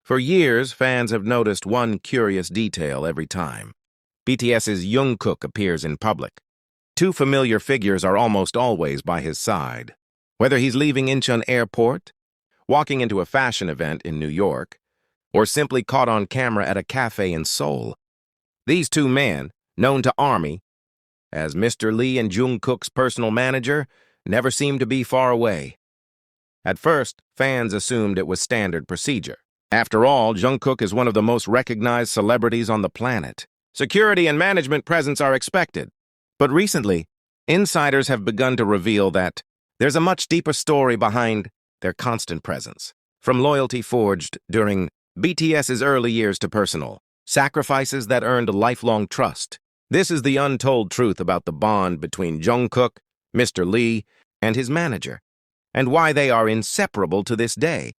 For years, fans have noticed one curious detail every time. BTS's Jungkook appears in public. Two familiar figures are almost always by his side. Whether he's leaving Incheon Airport, walking into a fashion event in New York, or simply caught on camera at a cafe in Seoul, these two men, known to ARMY as Mr. Lee and Jungkook's personal manager, never seem to be far away. At first, fans assumed it was standard procedure. After all, Jungkook is one of the most recognized celebrities on the planet. Security and management presence are expected. But recently, insiders have begun to reveal that there's a much deeper story behind their constant presence. From loyalty forged during BTS's early years to personal sacrifices that earned lifelong trust. This is the untold truth about the bond between Jungkook, Mr. Lee, and his manager, and why they are inseparable to this day.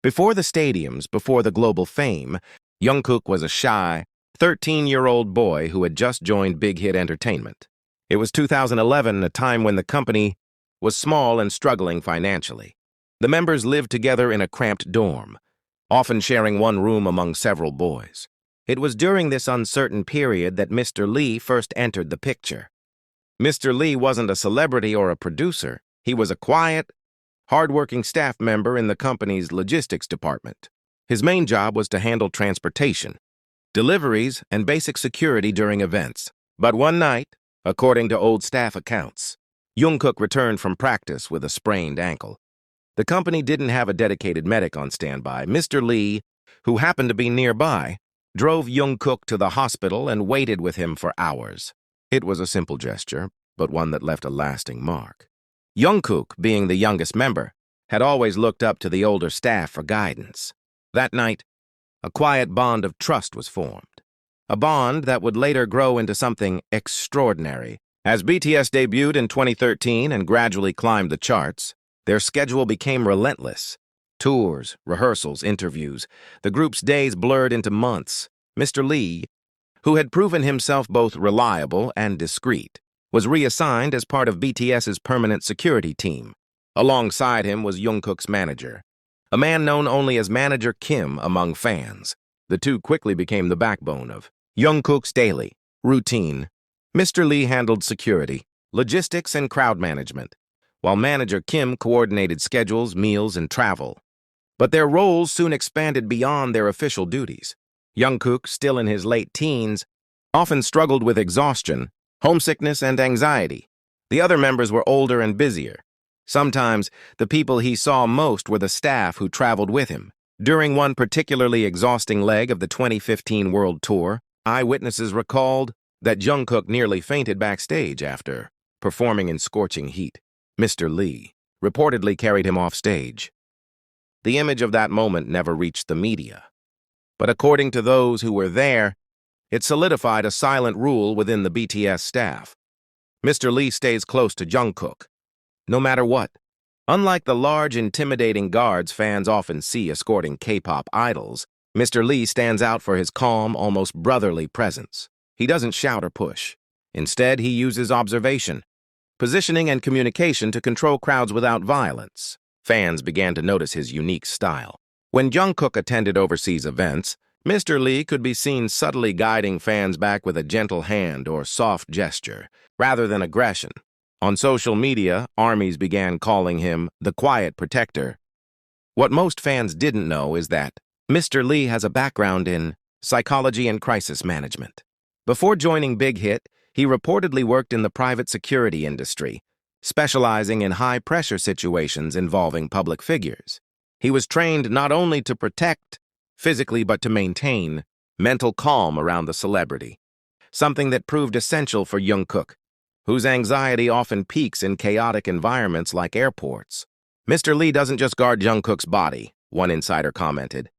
Before the stadiums, before the global fame, Jungkook was a shy, 13-year-old boy who had just joined Big Hit Entertainment. It was 2011, a time when the company was small and struggling financially. The members lived together in a cramped dorm, often sharing one room among several boys. It was during this uncertain period that Mr. Lee first entered the picture. Mr. Lee wasn't a celebrity or a producer. He was a quiet, hard-working staff member in the company's logistics department. His main job was to handle transportation, deliveries, and basic security during events. But one night, according to old staff accounts, Jungkook returned from practice with a sprained ankle. The company didn't have a dedicated medic on standby. Mr. Lee, who happened to be nearby, drove Jungkook to the hospital and waited with him for hours. It was a simple gesture, but one that left a lasting mark. Jungkook, being the youngest member, had always looked up to the older staff for guidance. That night, a quiet bond of trust was formed. A bond that would later grow into something extraordinary. As BTS debuted in 2013 and gradually climbed the charts, their schedule became relentless. Tours, rehearsals, interviews. The group's days blurred into months. Mr. Lee, who had proven himself both reliable and discreet, was reassigned as part of BTS's permanent security team. Alongside him was Jungkook's manager, a man known only as Manager Kim among fans. The two quickly became the backbone of Jungkook's daily routine. Mr. Lee handled security, logistics, and crowd management, while Manager Kim coordinated schedules, meals, and travel. But their roles soon expanded beyond their official duties. Jungkook, still in his late teens, often struggled with exhaustion, homesickness, and anxiety. The other members were older and busier. Sometimes, the people he saw most were the staff who traveled with him. During one particularly exhausting leg of the 2015 World Tour, eyewitnesses recalled that Jungkook nearly fainted backstage after performing in scorching heat. Mr. Lee reportedly carried him off stage. The image of that moment never reached the media. But according to those who were there, it solidified a silent rule within the BTS staff. Mr. Lee stays close to Jungkook, no matter what. Unlike the large, intimidating guards fans often see escorting K-pop idols, Mr. Lee stands out for his calm, almost brotherly presence. He doesn't shout or push. Instead, he uses observation, positioning, and communication to control crowds without violence. Fans began to notice his unique style. When Jungkook attended overseas events, Mr. Lee could be seen subtly guiding fans back with a gentle hand or soft gesture, rather than aggression. On social media, ARMYs began calling him the Quiet Protector. What most fans didn't know is that Mr. Lee has a background in psychology and crisis management. Before joining Big Hit, he reportedly worked in the private security industry, specializing in high-pressure situations involving public figures. He was trained not only to protect physically but to maintain mental calm around the celebrity, something that proved essential for Jungkook, whose anxiety often peaks in chaotic environments like airports. Mr. Lee doesn't just guard Jungkook's body, one insider commented.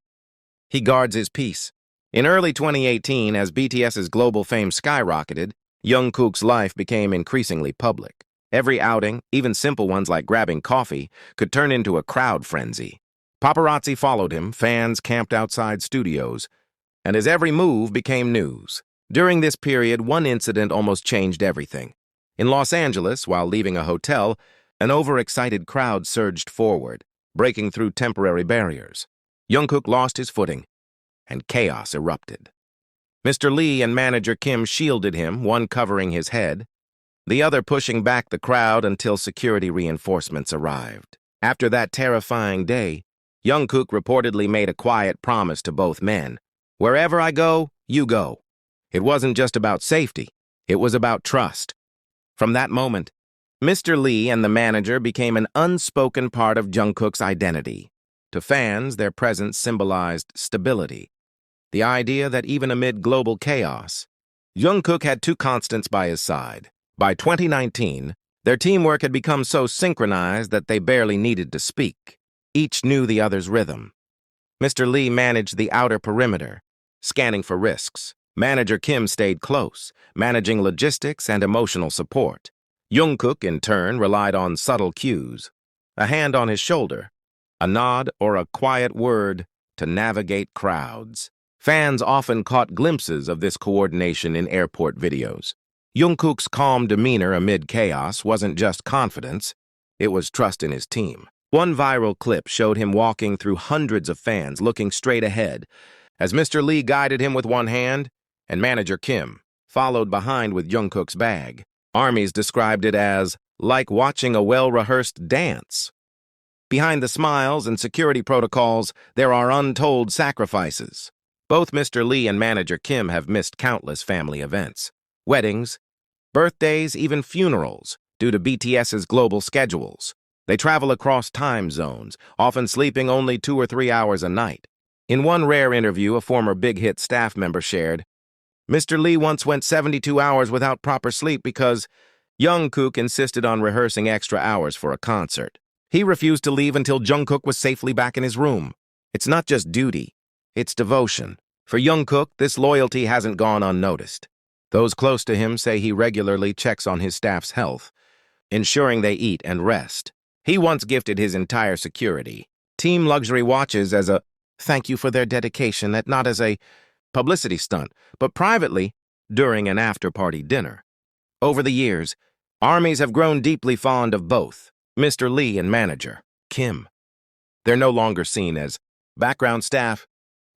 He guards his peace. In early 2018, as BTS's global fame skyrocketed, Jungkook's life became increasingly public. Every outing, even simple ones like grabbing coffee, could turn into a crowd frenzy. Paparazzi followed him, fans camped outside studios, and his every move became news. During this period, one incident almost changed everything. In Los Angeles, while leaving a hotel, an overexcited crowd surged forward, breaking through temporary barriers. Jungkook lost his footing, and chaos erupted. Mr. Lee and manager Kim shielded him, one covering his head, the other pushing back the crowd until security reinforcements arrived. After that terrifying day, Jungkook reportedly made a quiet promise to both men. "Wherever I go, you go." It wasn't just about safety, it was about trust. From that moment, Mr. Lee and the manager became an unspoken part of Jungkook's identity. To fans, their presence symbolized stability. The idea that even amid global chaos, Jungkook had two constants by his side. By 2019, their teamwork had become so synchronized that they barely needed to speak. Each knew the other's rhythm. Mr. Lee managed the outer perimeter, scanning for risks. Manager Kim stayed close, managing logistics and emotional support. Jungkook, in turn, relied on subtle cues, a hand on his shoulder, a nod or a quiet word to navigate crowds. Fans often caught glimpses of this coordination in airport videos. Jungkook's calm demeanor amid chaos wasn't just confidence, it was trust in his team. One viral clip showed him walking through hundreds of fans looking straight ahead, as Mr. Lee guided him with one hand and manager Kim followed behind with Jungkook's bag. Armies described it as like watching a well-rehearsed dance. Behind the smiles and security protocols, there are untold sacrifices. Both Mr. Lee and manager Kim have missed countless family events, weddings, birthdays, even funerals, due to BTS's global schedules. They travel across time zones, often sleeping only 2 or 3 hours a night. In one rare interview a former Big Hit staff member shared, "Mr. Lee once went 72 hours without proper sleep because Jungkook insisted on rehearsing extra hours for a concert. He refused to leave until Jungkook was safely back in his room." It's not just duty, it's devotion. For Jungkook, this loyalty hasn't gone unnoticed. Those close to him say he regularly checks on his staff's health, ensuring they eat and rest. He once gifted his entire security team luxury watches as a thank you for their dedication, and not as a publicity stunt, but privately during an after-party dinner. Over the years, armies have grown deeply fond of both Mr. Lee and manager Kim. They're no longer seen as background staff,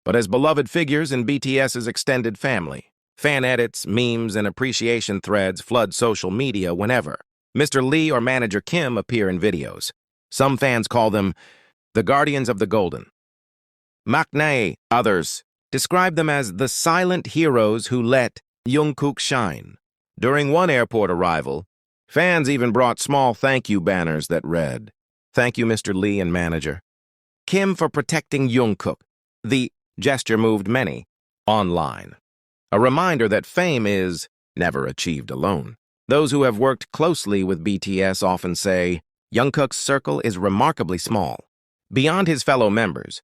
but as beloved figures in BTS's extended family. Fan edits, memes, and appreciation threads flood social media whenever Mr. Lee or manager Kim appear in videos. Some fans call them the Guardians of the Golden. Maknae, others, describe them as the silent heroes who let Jungkook shine. During one airport arrival, fans even brought small thank you banners that read, "Thank you, Mr. Lee and manager Kim, for protecting Jungkook." The gesture moved many online. A reminder that fame is never achieved alone. Those who have worked closely with BTS often say, Jungkook's circle is remarkably small. Beyond his fellow members,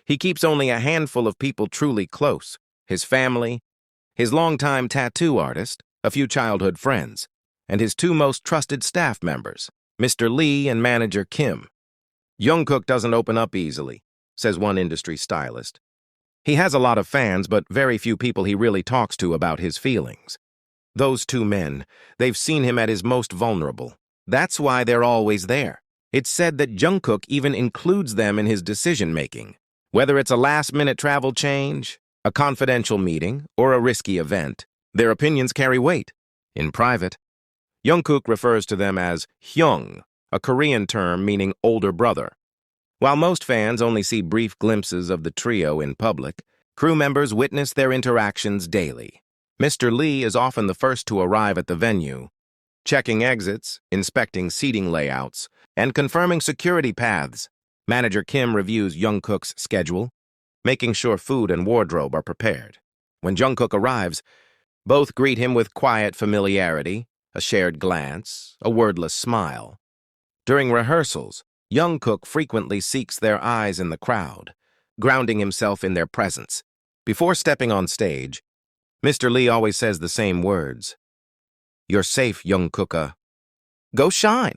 he keeps only a handful of people truly close: his family, his longtime tattoo artist, a few childhood friends, and his two most trusted staff members, Mr. Lee and manager Kim. Jungkook doesn't open up easily, says one industry stylist. He has a lot of fans, but very few people he really talks to about his feelings. Those two men, they've seen him at his most vulnerable. That's why they're always there. It's said that Jungkook even includes them in his decision-making. Whether it's a last-minute travel change, a confidential meeting, or a risky event, their opinions carry weight. In private, Jungkook refers to them as Hyung, a Korean term meaning older brother. While most fans only see brief glimpses of the trio in public, crew members witness their interactions daily. Mr. Lee is often the first to arrive at the venue, checking exits, inspecting seating layouts, and confirming security paths. Manager Kim reviews Jungkook's schedule, making sure food and wardrobe are prepared. When Jungkook arrives, both greet him with quiet familiarity, a shared glance, a wordless smile. During rehearsals, Jungkook frequently seeks their eyes in the crowd, grounding himself in their presence. Before stepping on stage, Mr. Lee always says the same words. "You're safe, Jungkook. Go shine."